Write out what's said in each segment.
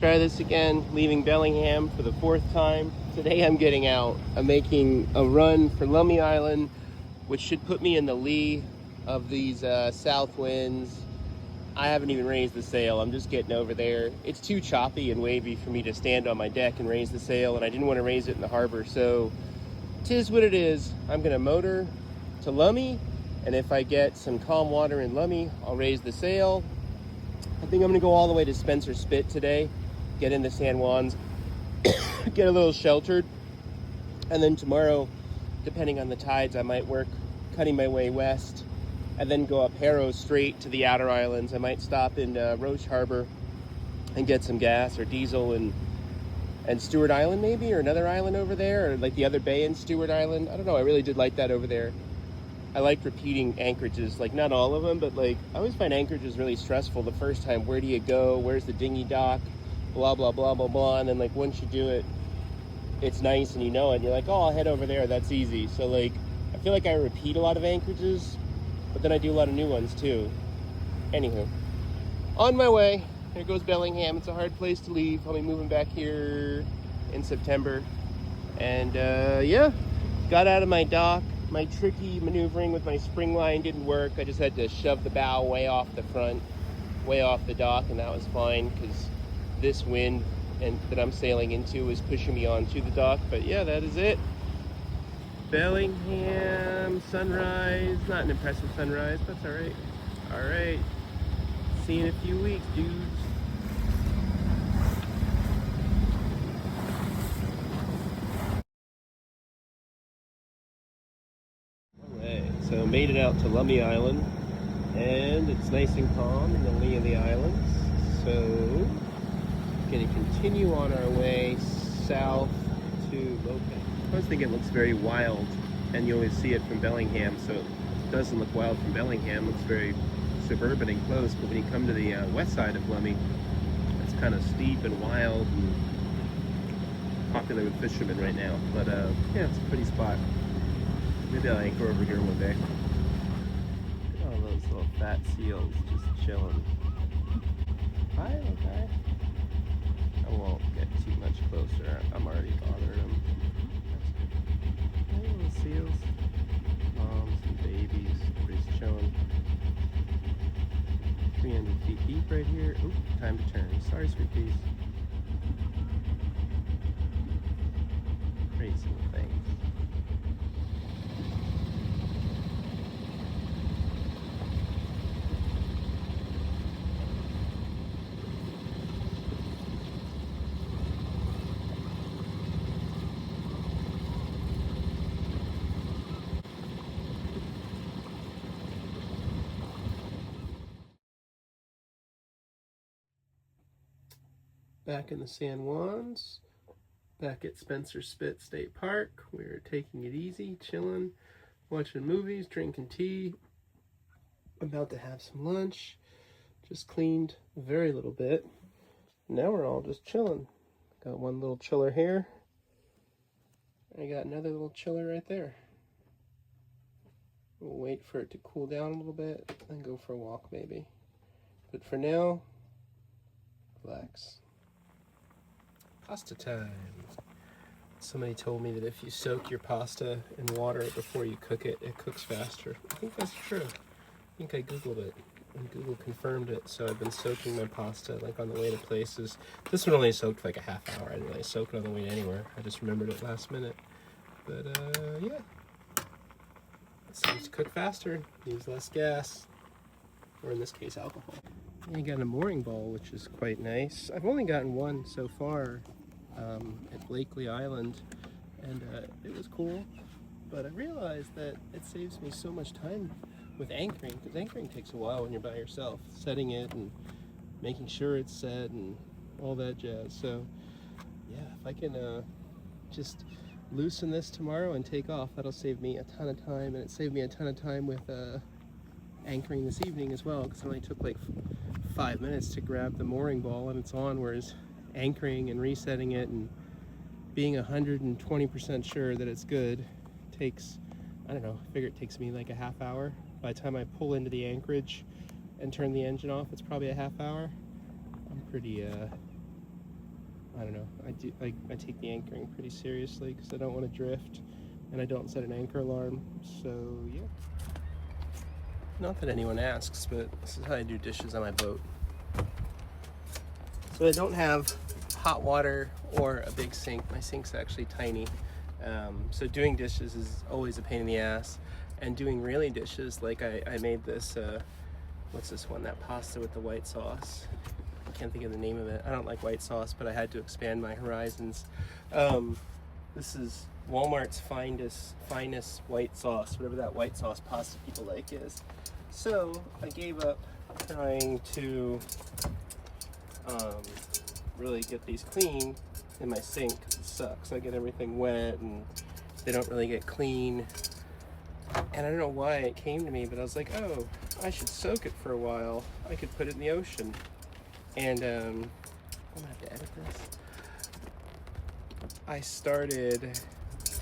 Try this again, leaving Bellingham for the 4th time. Today I'm getting out. I'm making a run for Lummi Island, which should put me in the lee of these south winds. I haven't even raised the sail. I'm just getting over there. It's too choppy and wavy for me to stand on my deck and raise the sail, and I didn't want to raise it in the harbor, so 'tis what it is. I'm gonna motor to Lummi, and if I get some calm water in Lummi, I'll raise the sail. I think I'm gonna go all the way to Spencer Spit today, get into San Juan's, get a little sheltered, and then tomorrow, depending on the tides, I might work cutting my way west and then go up Harrow straight to the outer islands. I might stop in Roche Harbor and get some gas or diesel and Stewart Island maybe, or another island over there, or like the other bay in Stewart Island. I don't know, I really did like that over there. I like repeating anchorages, like not all of them, but like I always find anchorages really stressful the first time. Where do you go? Where's the dinghy dock? Blah, blah, blah, blah, blah. And then like once you do it, it's nice and you know it. And you're like, oh, I'll head over there. That's easy. So like, I feel like I repeat a lot of anchorages, but then I do a lot of new ones too. Anywho, on my way. Here goes Bellingham. It's a hard place to leave. I'll be moving back here in September. And yeah, got out of my dock. My tricky maneuvering with my spring line didn't work. I just had to shove the bow way off the front, way off the dock, and that was fine because this wind that I'm sailing into was pushing me onto the dock. But yeah, that is it. Bellingham sunrise. Not an impressive sunrise, but that's all right. All right. See you in a few weeks, dudes. Alright, so made it out to Lummi Island, and it's nice and calm in the lee of the islands. So, gonna continue on our way south to Lopez. I always think it looks very wild, and you always see it from Bellingham, so it doesn't look wild from Bellingham. It looks very suburban and close, but when you come to the west side of Lummi, it's kind of steep and wild and popular with fishermen right now. But yeah, it's a pretty spot. Maybe I'll anchor over here one day. Look at all those little fat seals just chilling. Hi, okay. I won't get too much closer. I'm already bothering them. Hey, little seals. Moms and babies. Everybody's chilling. 300 feet deep right here. Oop, time to turn. Sorry, sweet peas. Crazy little things. Back in the San Juans, back at Spencer Spit State Park. We're taking it easy, chilling, watching movies, drinking tea. About to have some lunch. Just cleaned a very little bit. Now we're all just chilling. Got one little chiller here. I got another little chiller right there. We'll wait for it to cool down a little bit and go for a walk maybe. But for now, relax. Pasta time. Somebody told me that if you soak your pasta in water before you cook it, it cooks faster. I think that's true. I think I Googled it, and Google confirmed it, so I've been soaking my pasta like on the way to places. This one only soaked like a half hour. I didn't really soak it on the way anywhere. I just remembered it last minute. But yeah. It seems to cook faster, use less gas, or in this case, alcohol. I got a mooring ball, which is quite nice. I've only gotten one so far at Blakely Island, and it was cool, but I realized that it saves me so much time with anchoring, because anchoring takes a while when you're by yourself, setting it and making sure it's set and all that jazz. So yeah, if I can just loosen this tomorrow and take off, that'll save me a ton of time, and it saved me a ton of time with anchoring this evening as well, because it only took like 5 minutes to grab the mooring ball and it's on, whereas anchoring and resetting it and being 120% sure that it's good takes, I don't know, I figure it takes me like a half hour. By the time I pull into the anchorage and turn the engine off, it's probably a half hour. I'm pretty I don't know. I take the anchoring pretty seriously because I don't want to drift, and I don't set an anchor alarm. So yeah. Not that anyone asks, but this is how I do dishes on my boat. So I don't have hot water or a big sink. My sink's actually tiny. So doing dishes is always a pain in the ass. And doing really dishes, like I made this, what's this one? That pasta with the white sauce. I can't think of the name of it. I don't like white sauce, but I had to expand my horizons. This is Walmart's finest white sauce, whatever that white sauce pasta people like is. So I gave up trying to really get these clean in my sink because it sucks. I get everything wet and they don't really get clean. And I don't know why it came to me, but I was like, oh, I should soak it for a while. I could put it in the ocean. And I'm gonna have to edit this. I started,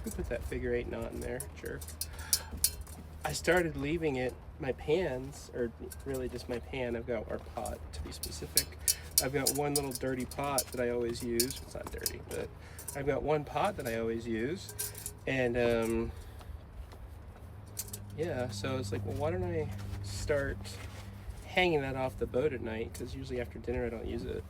who put that figure 8 knot in there, jerk. I started leaving it, my pans, or really just my pan, I've got our pot to be specific. I've got one little dirty pot that I always use. It's not dirty, but I've got one pot that I always use. And yeah, so it's like, well, why don't I start hanging that off the boat at night? Because usually after dinner I don't use it.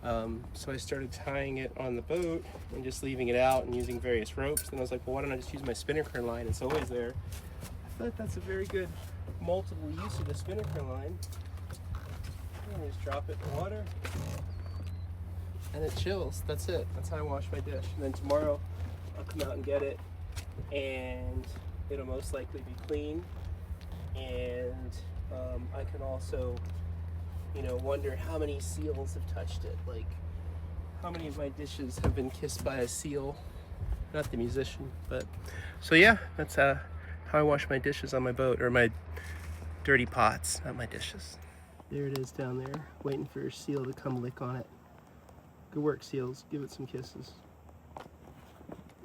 So I started tying it on the boat and just leaving it out and using various ropes. And I was like, well, why don't I just use my spinnaker line? It's always there. I feel like that's a very good multiple use of the spinnaker line. And just drop it in the water and it chills. That's it. That's how I wash my dish. And then tomorrow I'll come out and get it and it'll most likely be clean. And I can also, you know, wonder how many seals have touched it. Like, how many of my dishes have been kissed by a seal? Not the musician, but so yeah, that's how I wash my dishes on my boat, or my dirty pots, not my dishes. There it is down there, waiting for your seal to come lick on it. Good work, seals. Give it some kisses.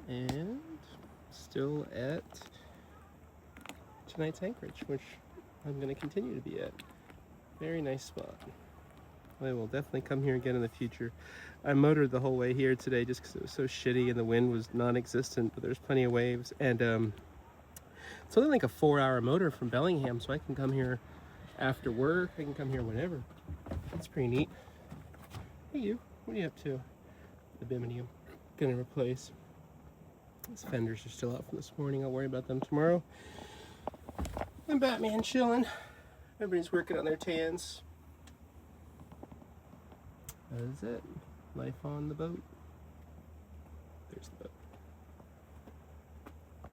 And still at tonight's anchorage, which I'm going to continue to be at. Very nice spot. I will definitely come here again in the future. I motored the whole way here today just because it was so shitty and the wind was non-existent, but there's plenty of waves. And it's only like a 4-hour motor from Bellingham, so I can come here after work. I can come here whenever. That's pretty neat. Hey you, what are you up to? The Bimini I'm gonna replace. These fenders are still out from this morning. I'll worry about them tomorrow. And Batman chilling. Everybody's working on their tans. That is it. Life on the boat.